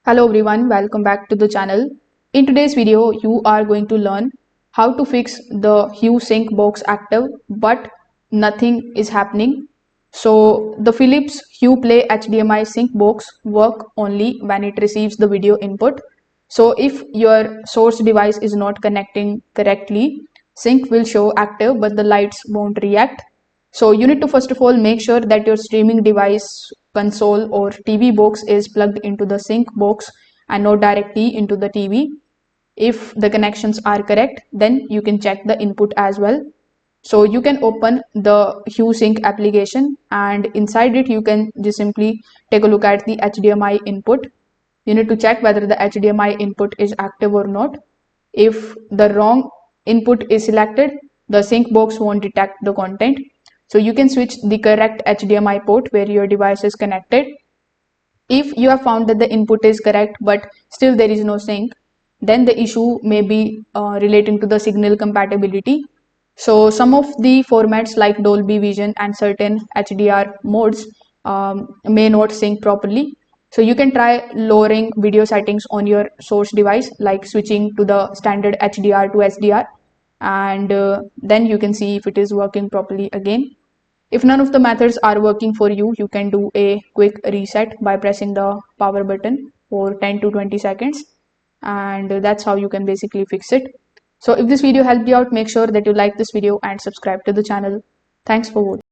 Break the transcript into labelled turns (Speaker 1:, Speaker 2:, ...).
Speaker 1: Hello everyone, welcome back to the channel. In today's video, you are going to learn how to fix the hue sync box active but nothing is happening. So the Philips Hue Play HDMI sync box work only when it receives the video input. So if your source device is not connecting correctly, sync will show active but the lights won't react. So you need to first of all make sure that your streaming device, console or TV box is plugged into the sync box and not directly into the TV. If the connections are correct, then you can check the input as well. So you can open the Hue Sync application and inside it you can just simply take a look at the HDMI input. You need to check whether the HDMI input is active or not. If the wrong input is selected, the sync box won't detect the content. So you can switch the correct HDMI port where your device is connected. If you have found that the input is correct but still there is no sync, then the issue may be relating to the signal compatibility. So some of the formats like Dolby Vision and certain HDR modes may not sync properly. So you can try lowering video settings on your source device, like switching to the standard HDR to SDR, and then you can see if it is working properly again. If none of the methods are working for you, you can do a quick reset by pressing the power button for 10 to 20 seconds. And that's how you can basically fix it. So if this video helped you out, make sure that you like this video and subscribe to the channel. Thanks for watching.